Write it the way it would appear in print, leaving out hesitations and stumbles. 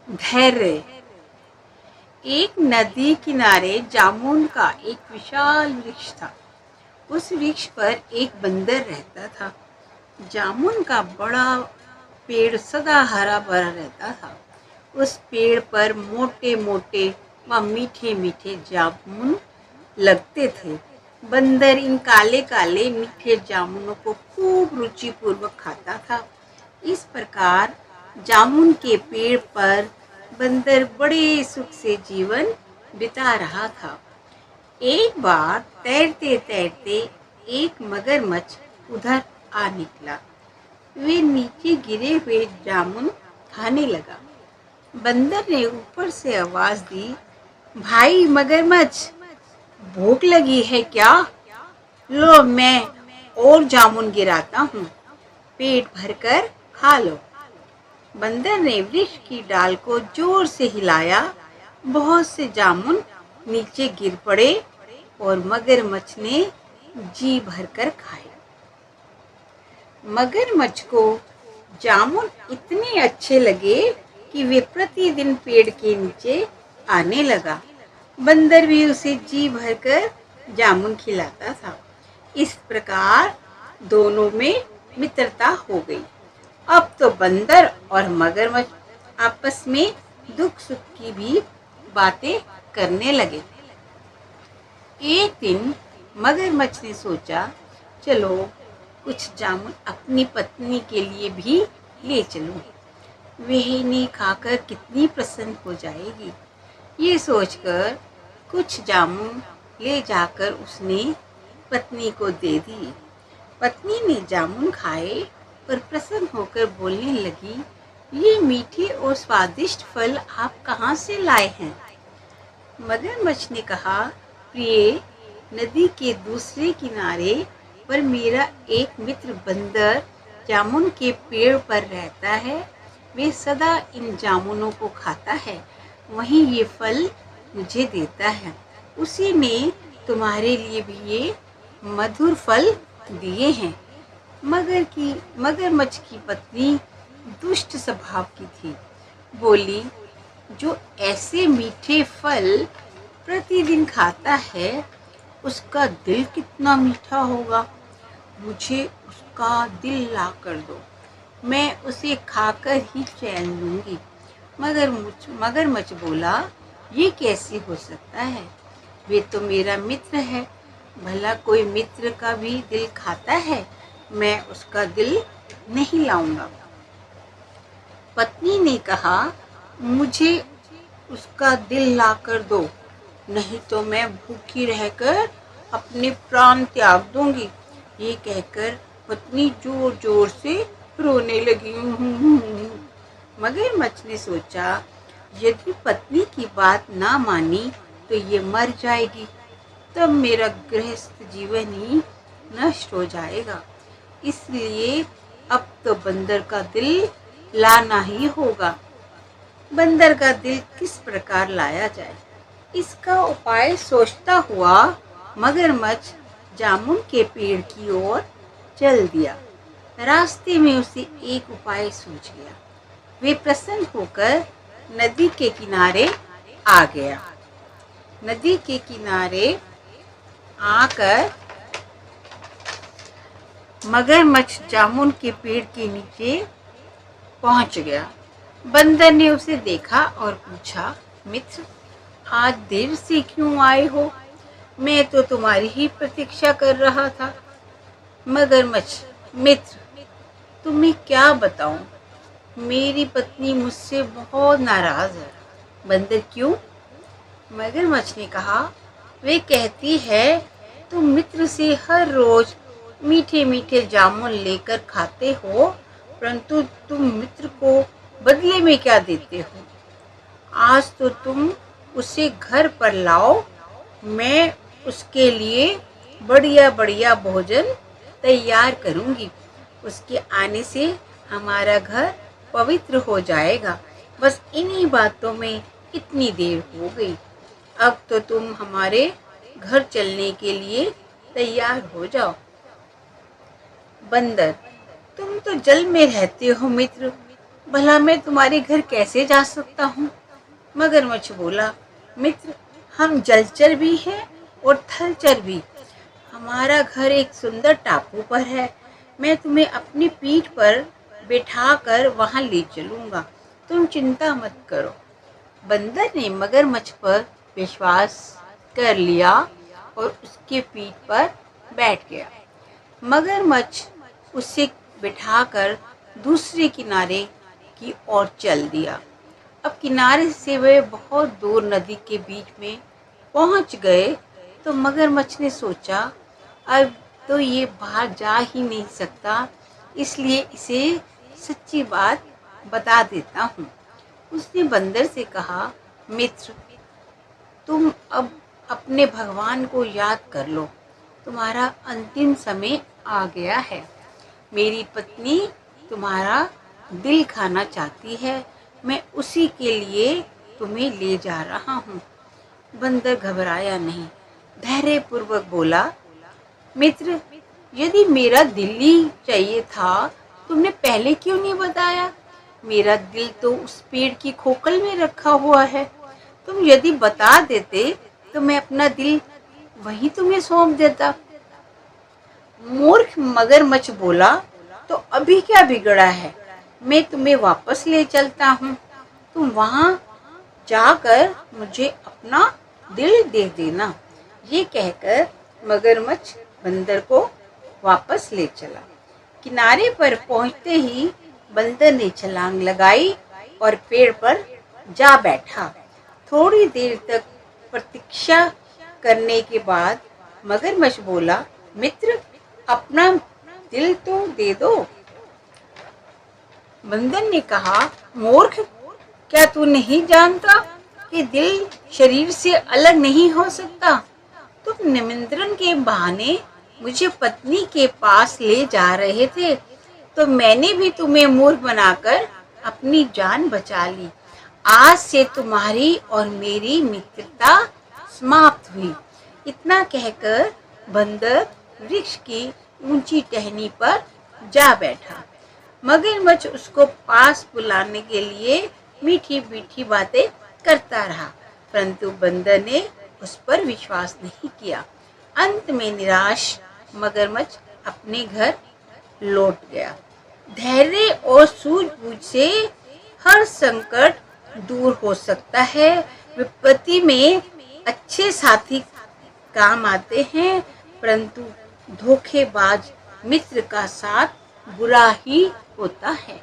धैर्य। एक नदी किनारे जामुन का एक विशाल वृक्ष था। उस वृक्ष पर एक बंदर रहता था। जामुन का बड़ा पेड़ सदा हरा भरा रहता था। उस पेड़ पर मोटे मोटे व मीठे मीठे जामुन लगते थे। बंदर इन काले काले मीठे जामुनों को खूब रुचिपूर्वक खाता था। इस प्रकार जामुन के पेड़ पर बंदर बड़े सुख से जीवन बिता रहा था। एक बार तैरते तैरते एक मगरमच्छ उधर आ निकला। वे नीचे गिरे हुए जामुन खाने लगा। बंदर ने ऊपर से आवाज दी, भाई मगरमच्छ, भूख लगी है क्या? लो, मैं और जामुन गिराता हूँ, पेट भरकर खा लो। बंदर ने वृक्ष की डाल को जोर से हिलाया। बहुत से जामुन नीचे गिर पड़े और मगरमच्छ ने जी भरकर खाए। मगरमच्छ को जामुन इतने अच्छे लगे कि वे प्रतिदिन पेड़ के नीचे आने लगा। बंदर भी उसे जी भरकर जामुन खिलाता था। इस प्रकार दोनों में मित्रता हो गई। अब तो बंदर और मगरमच्छ आपस में दुख सुख की भी बातें करने लगे। एक दिन मगरमच्छ ने सोचा, चलो कुछ जामुन अपनी पत्नी के लिए भी ले चलूं। वह इन्हें खाकर कितनी प्रसन्न हो जाएगी। ये सोचकर कुछ जामुन ले जाकर उसने पत्नी को दे दिए। पत्नी ने जामुन खाए और प्रसन्न होकर बोलने लगी, ये मीठे और स्वादिष्ट फल आप कहाँ से लाए हैं? मगरमच्छ ने कहा, प्रिय, नदी के दूसरे किनारे पर मेरा एक मित्र बंदर जामुन के पेड़ पर रहता है। वे सदा इन जामुनों को खाता है, वहीं ये फल मुझे देता है। उसी ने तुम्हारे लिए भी ये मधुर फल दिए हैं। मगरमच्छ की पत्नी दुष्ट स्वभाव की थी। बोली, जो ऐसे मीठे फल प्रतिदिन खाता है, उसका दिल कितना मीठा होगा। मुझे उसका दिल ला कर दो, मैं उसे खाकर ही चैन लूंगी। मगरमच्छ बोला, ये कैसे हो सकता है? वे तो मेरा मित्र है। भला कोई मित्र का भी दिल खाता है? मैं उसका दिल नहीं लाऊंगा। पत्नी ने कहा, मुझे उसका दिल ला कर दो, नहीं तो मैं भूखी रहकर अपने प्राण त्याग दूंगी। ये कहकर पत्नी जोर जोर से रोने लगी। मगरमच्छ ने सोचा, यदि पत्नी की बात ना मानी तो ये मर जाएगी, तब मेरा गृहस्थ जीवन ही नष्ट हो जाएगा। इसलिए अब तो बंदर का दिल लाना ही होगा। बंदर का दिल किस प्रकार लाया जाए, इसका उपाय सोचता हुआ मगरमच्छ जामुन के पेड़ की ओर चल दिया। रास्ते में उसे एक उपाय सूझ गया। वे प्रसन्न होकर नदी के किनारे आ गया। नदी के किनारे आकर मगरमच्छ जामुन के पेड़ के नीचे पहुंच गया। बंदर ने उसे देखा और पूछा, मित्र, आज देर से क्यों आए हो? मैं तो तुम्हारी ही प्रतीक्षा कर रहा था। मगरमच्छ, मित्र, तुम्हें क्या बताऊं, मेरी पत्नी मुझसे बहुत नाराज है। बंदर, क्यों? मगरमच्छ ने कहा, वे कहती है तुम मित्र से हर रोज मीठे मीठे जामुन लेकर खाते हो, परंतु तुम मित्र को बदले में क्या देते हो? आज तो तुम उसे घर पर लाओ, मैं उसके लिए बढ़िया बढ़िया भोजन तैयार करूंगी। उसके आने से हमारा घर पवित्र हो जाएगा। बस इन्हीं बातों में इतनी देर हो गई। अब तो तुम हमारे घर चलने के लिए तैयार हो जाओ। बंदर, तुम तो जल में रहते हो मित्र, भला मैं तुम्हारे घर कैसे जा सकता हूँ? मगरमच्छ बोला, मित्र, हम जलचर भी हैं और थलचर भी। हमारा घर एक सुंदर टापू पर है। मैं तुम्हें अपनी पीठ पर बैठाकर वहां ले चलूंगा। तुम चिंता मत करो। बंदर ने मगरमच्छ पर विश्वास कर लिया और उसके पीठ पर बैठ गया। मगरमच्छ उसे बिठाकर दूसरे किनारे की ओर चल दिया। अब किनारे से वे बहुत दूर नदी के बीच में पहुंच गए तो मगरमच्छ ने सोचा, अब तो ये बाहर जा ही नहीं सकता, इसलिए इसे सच्ची बात बता देता हूँ। उसने बंदर से कहा, मित्र, तुम अब अपने भगवान को याद कर लो। तुम्हारा अंतिम समय आ गया है। मेरी पत्नी तुम्हारा दिल खाना चाहती है। मैं उसी के लिए तुम्हें ले जा रहा हूँ। बंदर घबराया नहीं, धैर्यपूर्वक बोला, मित्र, यदि मेरा दिल ही चाहिए था, तुमने पहले क्यों नहीं बताया? मेरा दिल तो उस पेड़ की खोखल में रखा हुआ है। तुम यदि बता देते तो मैं अपना दिल वहीं तुम्हें सौंप देता। मूर्ख मगरमच्छ बोला, तो अभी क्या बिगड़ा है? मैं तुम्हें वापस ले चलता हूँ। तुम वहां जाकर मुझे अपना दिल दे देना। ये कहकर मगरमच्छ बंदर को वापस ले चला। किनारे पर पहुंचते ही बंदर ने छलांग लगाई और पेड़ पर जा बैठा। थोड़ी देर तक प्रतीक्षा करने के बाद मगरमच्छ बोला, मित्र, अपना दिल तो दे दो। बंदर ने कहा, मूर्ख, क्या तू नहीं जानता कि दिल शरीर से अलग नहीं हो सकता? तुम निमंत्रण के बहाने मुझे पत्नी के पास ले जा रहे थे, तो मैंने भी तुम्हें मूर्ख बनाकर अपनी जान बचा ली। आज से तुम्हारी और मेरी मित्रता समाप्त हुई। इतना कहकर बंदर वृक्ष की ऊंची टहनी पर जा बैठा। मगरमच्छ उसको पास बुलाने के लिए मीठी मीठी बातें करता रहा, परंतु बंदर ने उस पर विश्वास नहीं किया। अंत में निराश मगरमच्छ अपने घर लौट गया। धैर्य और सूझबूझ से हर संकट दूर हो सकता है। विपत्ति में अच्छे साथी काम आते हैं, परंतु धोखेबाज मित्र का साथ बुरा ही होता है।